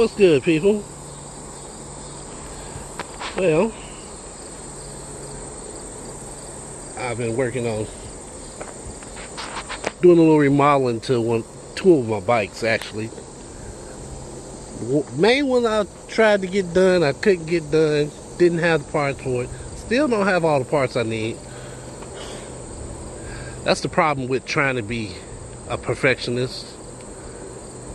What's good, people? Well, I've been working on doing a little remodeling to two of my bikes, actually. The main one I tried to get done, I couldn't get done. Didn't have the parts for it. Still don't have all the parts I need. That's the problem with trying to be a perfectionist.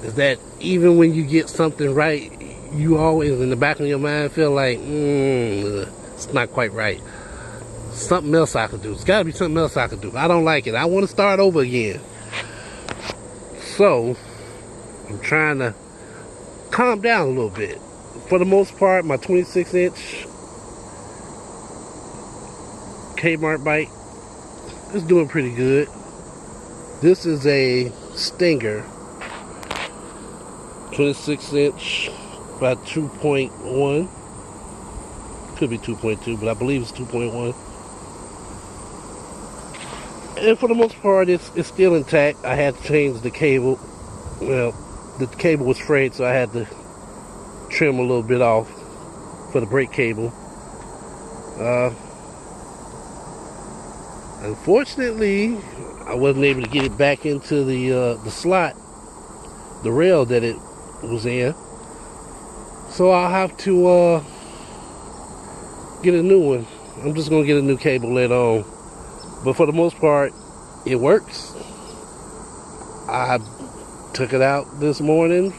Is that even when you get something right, you always in the back of your mind feel like, it's not quite right. Something else I could do. It's got to be something else I could do. I don't like it. I want to start over again. So, I'm trying to calm down a little bit. For the most part, my 26-inch Kmart bike is doing pretty good. This is a Stinger. 26-inch, about 2.1. Could be 2.2, but I believe it's 2.1. And for the most part, it's still intact. I had to change the cable. Well, the cable was frayed, so I had to trim a little bit off for the brake cable. Unfortunately, I wasn't able to get it back into the slot, the rail that it was in. So I'll have to get a new one. I'm just gonna get a new cable later on. But for the most part, it works. I took it out this morning,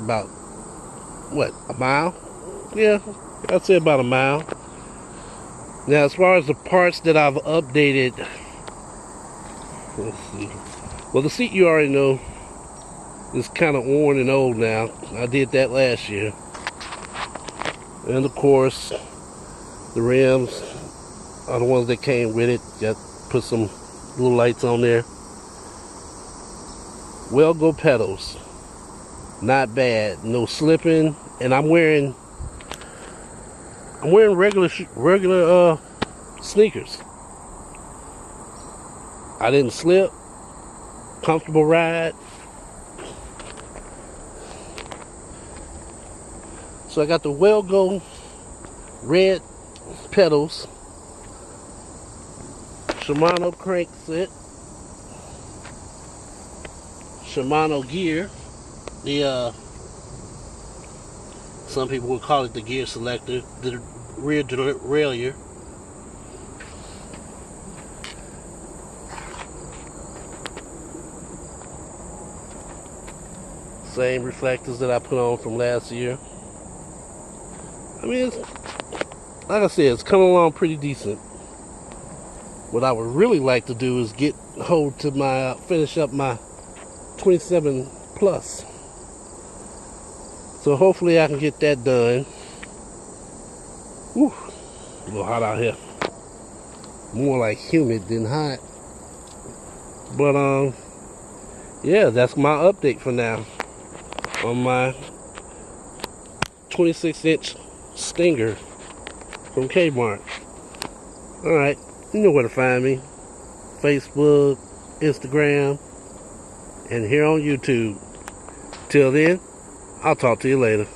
about, a mile? Yeah, I'd say about a mile. Now, as far as the parts that I've updated, let's see. Well, the seat you already know is kind of worn and old now. I did that last year. And of course, the rims are the ones that came with it. Got put some little lights on there. Well-go pedals, not bad. No slipping, and I'm wearing regular sneakers. I didn't slip. Comfortable ride. So I got the well-go red pedals, Shimano crank set, Shimano gear, some people would call it the gear selector, the rear derailleur. Same reflectors that I put on from last year. I mean, like I said, it's coming along pretty decent. What I would really like to do is finish up my 27 plus. So hopefully I can get that done. Whew, a little hot out here. More like humid than hot. But yeah, that's my update for now on my 26-inch Stinger from Kmart. Alright, you know where to find me. Facebook, Instagram, and here on YouTube. Till then, I'll talk to you later.